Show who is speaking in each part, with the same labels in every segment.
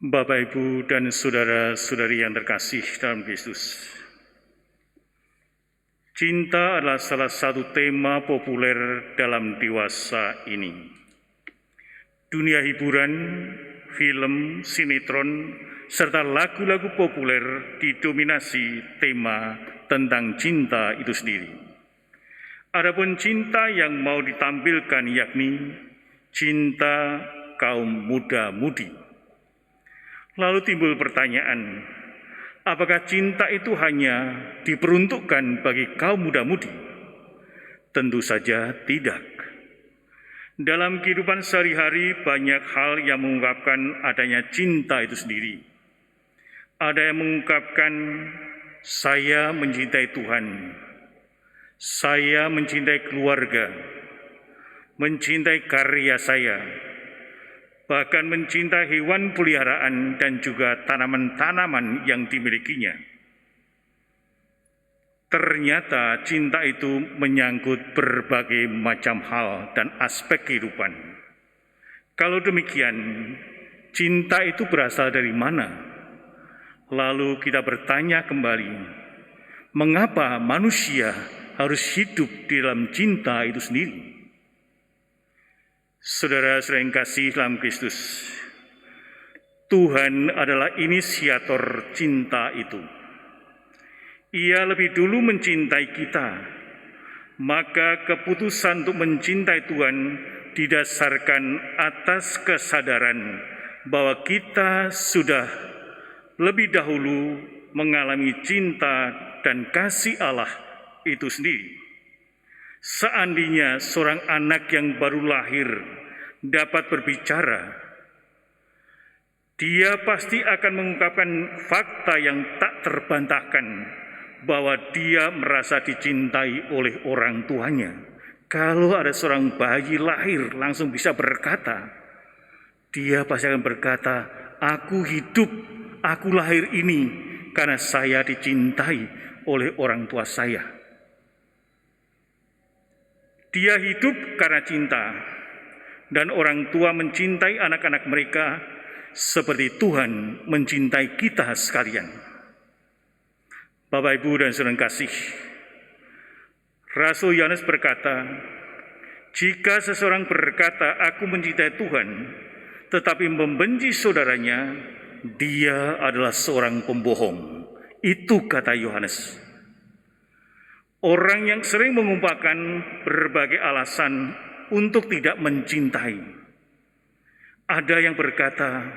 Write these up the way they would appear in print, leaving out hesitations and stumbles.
Speaker 1: Bapak, Ibu, dan saudara-saudari yang terkasih dalam Kristus. Cinta adalah salah satu tema populer dalam dewasa ini. Dunia hiburan, film, sinetron, serta lagu-lagu populer didominasi tema tentang cinta itu sendiri. Adapun cinta yang mau ditampilkan yakni cinta kaum muda-mudi. Lalu timbul pertanyaan, apakah cinta itu hanya diperuntukkan bagi kaum muda-mudi? Tentu saja tidak. Dalam kehidupan sehari-hari banyak hal yang mengungkapkan adanya cinta itu sendiri. Ada yang mengungkapkan, saya mencintai Tuhan, saya mencintai keluarga, mencintai karya saya, bahkan mencintai hewan peliharaan dan juga tanaman-tanaman yang dimilikinya. Ternyata cinta itu menyangkut berbagai macam hal dan aspek kehidupan. Kalau demikian, cinta itu berasal dari mana? Lalu kita bertanya kembali, mengapa manusia harus hidup di dalam cinta itu sendiri? Saudara-saudara yang kasih dalam Kristus, Tuhan adalah inisiator cinta itu. Ia lebih dulu mencintai kita, maka keputusan untuk mencintai Tuhan didasarkan atas kesadaran bahwa kita sudah lebih dahulu mengalami cinta dan kasih Allah itu sendiri. Seandainya seorang anak yang baru lahir dapat berbicara, dia pasti akan mengungkapkan fakta yang tak terbantahkan bahwa dia merasa dicintai oleh orang tuanya. Kalau ada seorang bayi lahir langsung bisa berkata, dia pasti akan berkata, aku hidup, aku lahir ini karena saya dicintai oleh orang tua saya. Dia hidup karena cinta, dan orang tua mencintai anak-anak mereka seperti Tuhan mencintai kita sekalian. Bapak, Ibu, dan saudara kasih, Rasul Yohanes berkata, jika seseorang berkata, aku mencintai Tuhan, tetapi membenci saudaranya, dia adalah seorang pembohong. Itu kata Yohanes. Orang yang sering mengumpulkan berbagai alasan untuk tidak mencintai. Ada yang berkata,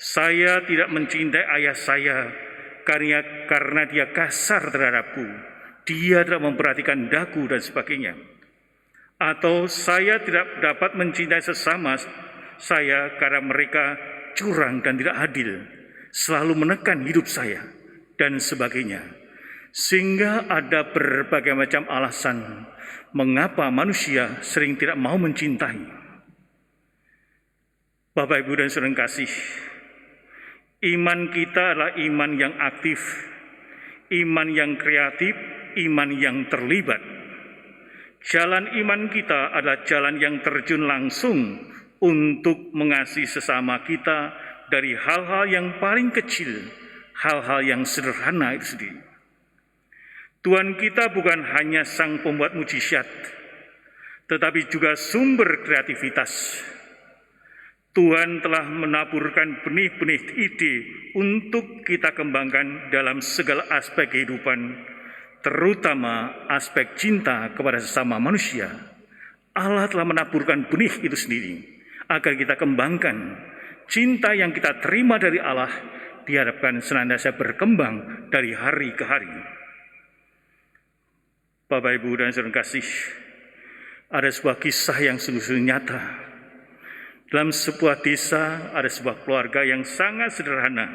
Speaker 1: saya tidak mencintai ayah saya karena dia kasar terhadapku, dia tidak memperhatikan daku dan sebagainya. Atau saya tidak dapat mencintai sesama saya karena mereka curang dan tidak adil, selalu menekan hidup saya, dan sebagainya. Sehingga ada berbagai macam alasan mengapa manusia sering tidak mau mencintai. Bapak, Ibu, dan saudara kasih, iman kita adalah iman yang aktif, iman yang kreatif, iman yang terlibat. Jalan iman kita adalah jalan yang terjun langsung untuk mengasihi sesama kita dari hal-hal yang paling kecil, hal-hal yang sederhana itu sendiri. Tuhan kita bukan hanya sang pembuat mujizat, tetapi juga sumber kreativitas. Tuhan telah menaburkan benih-benih ide untuk kita kembangkan dalam segala aspek kehidupan, terutama aspek cinta kepada sesama manusia. Allah telah menaburkan benih itu sendiri agar kita kembangkan. Cinta yang kita terima dari Allah diharapkan senantiasa berkembang dari hari ke hari. Bapak, Ibu, dan saudara kasih, ada sebuah kisah yang sungguh-sungguh nyata. Dalam sebuah desa ada sebuah keluarga yang sangat sederhana.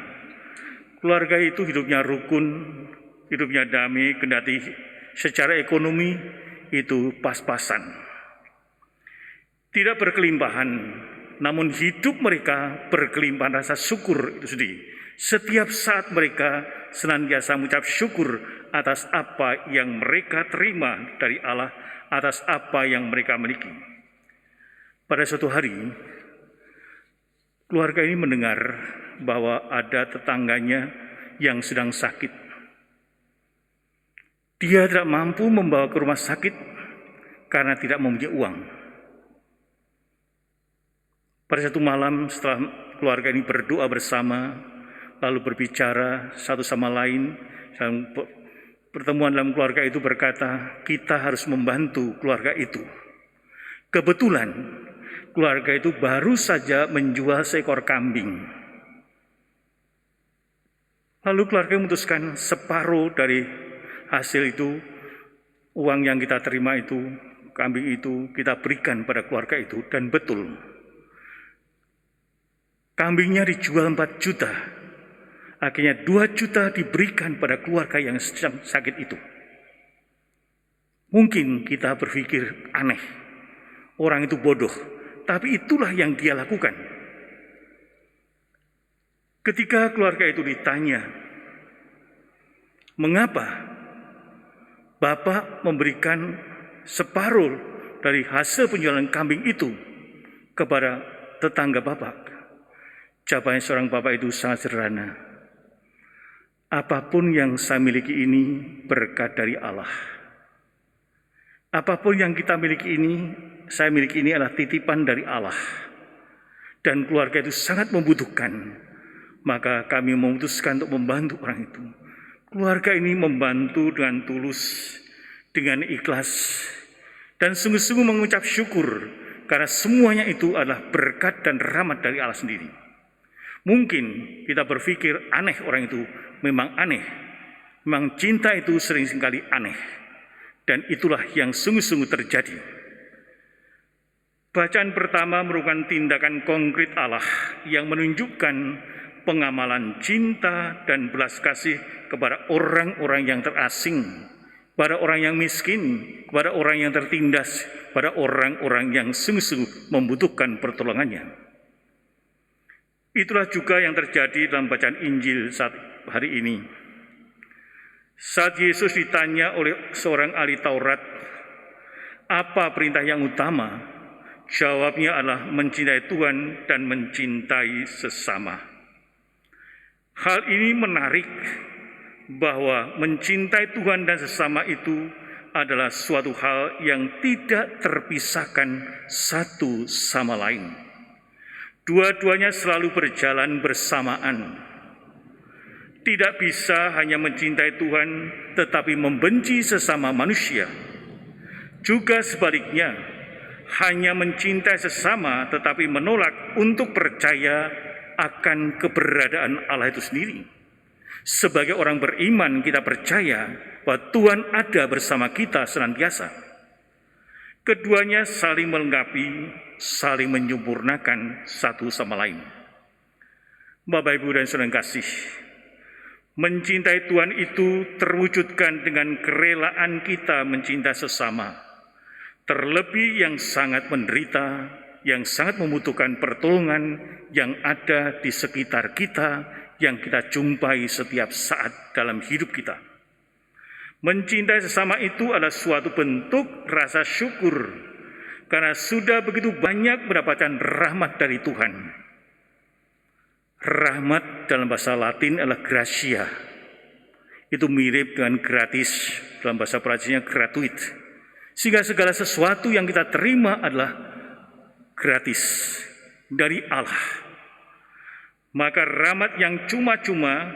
Speaker 1: Keluarga itu hidupnya rukun, hidupnya damai, kendati secara ekonomi itu pas-pasan. Tidak berkelimpahan, namun hidup mereka berkelimpahan rasa syukur itu sendiri. Setiap saat mereka senantiasa mengucap syukur atas apa yang mereka terima dari Allah, atas apa yang mereka miliki. Pada suatu hari, keluarga ini mendengar bahwa ada tetangganya yang sedang sakit. Dia tidak mampu membawa ke rumah sakit karena tidak mempunyai uang. Pada satu malam setelah keluarga ini berdoa bersama, lalu berbicara satu sama lain, dalam pertemuan dalam keluarga itu berkata, kita harus membantu keluarga itu. Kebetulan keluarga itu baru saja menjual seekor kambing. Lalu keluarga memutuskan separuh dari hasil itu, uang yang kita terima itu, kambing itu kita berikan pada keluarga itu. Dan betul, kambingnya dijual 4 juta. Akhirnya 2 juta diberikan pada keluarga yang sedang sakit itu. Mungkin kita berpikir aneh, orang itu bodoh, tapi itulah yang dia lakukan. Ketika keluarga itu ditanya, mengapa Bapak memberikan separuh dari hasil penjualan kambing itu kepada tetangga Bapak? Jawaban seorang bapak itu sangat sederhana. Apapun yang saya miliki ini berkat dari Allah. Apapun yang kita miliki ini, saya miliki ini adalah titipan dari Allah. Dan keluarga itu sangat membutuhkan. Maka kami memutuskan untuk membantu orang itu. Keluarga ini membantu dengan tulus, dengan ikhlas, dan sungguh-sungguh mengucap syukur karena semuanya itu adalah berkat dan rahmat dari Allah sendiri. Mungkin kita berpikir aneh orang itu, memang aneh. Memang cinta itu seringkali aneh. Dan itulah yang sungguh-sungguh terjadi. Bacaan pertama merupakan tindakan konkret Allah yang menunjukkan pengamalan cinta dan belas kasih kepada orang-orang yang terasing, kepada orang yang miskin, kepada orang yang tertindas, kepada orang-orang yang sungguh-sungguh membutuhkan pertolongannya. Itulah juga yang terjadi dalam bacaan Injil saat hari ini. Saat Yesus ditanya oleh seorang ahli Taurat, apa perintah yang utama? Jawabnya adalah mencintai Tuhan dan mencintai sesama. Hal ini menarik bahwa mencintai Tuhan dan sesama itu adalah suatu hal yang tidak terpisahkan satu sama lain. Dua-duanya selalu berjalan bersamaan. Tidak bisa hanya mencintai Tuhan tetapi membenci sesama manusia. Juga sebaliknya, hanya mencintai sesama tetapi menolak untuk percaya akan keberadaan Allah itu sendiri. Sebagai orang beriman kita percaya bahwa Tuhan ada bersama kita senantiasa. Keduanya saling melengkapi, saling menyempurnakan satu sama lain. Bapak, Ibu, dan saudara kasih, mencintai Tuhan itu terwujudkan dengan kerelaan kita mencintai sesama, terlebih yang sangat menderita, yang sangat membutuhkan pertolongan yang ada di sekitar kita, yang kita jumpai setiap saat dalam hidup kita. Mencintai sesama itu adalah suatu bentuk rasa syukur karena sudah begitu banyak mendapatkan rahmat dari Tuhan. Rahmat dalam bahasa Latin adalah gratia. Itu mirip dengan gratis, dalam bahasa Prancisnya gratuit. Sehingga segala sesuatu yang kita terima adalah gratis dari Allah. Maka rahmat yang cuma-cuma,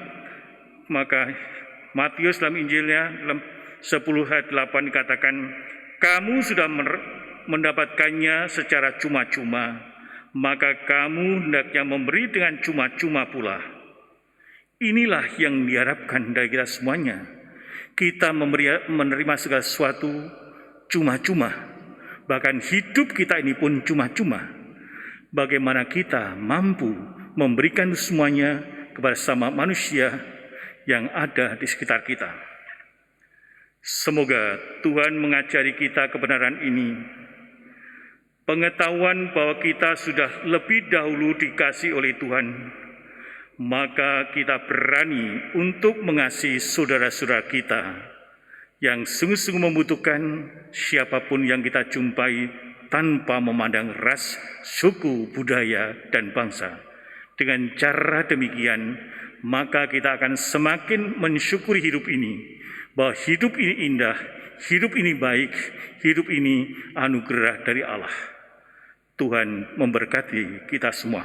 Speaker 1: maka Matius dalam Injilnya dalam 10 ayat 8 dikatakan, kamu sudah mendapatkannya secara cuma-cuma, maka kamu hendaknya memberi dengan cuma-cuma pula. Inilah yang diharapkan dari kita semuanya. Kita menerima segala sesuatu cuma-cuma. Bahkan hidup kita ini pun cuma-cuma. Bagaimana kita mampu memberikan semuanya kepada sama manusia yang ada di sekitar kita. Semoga Tuhan mengajari kita kebenaran ini. Pengetahuan bahwa kita sudah lebih dahulu dikasihi oleh Tuhan, maka kita berani untuk mengasihi saudara-saudara kita yang sungguh-sungguh membutuhkan, siapapun yang kita jumpai tanpa memandang ras, suku, budaya, dan bangsa. Dengan cara demikian, maka kita akan semakin mensyukuri hidup ini, bahwa hidup ini indah, hidup ini baik, hidup ini anugerah dari Allah. Tuhan memberkati kita semua.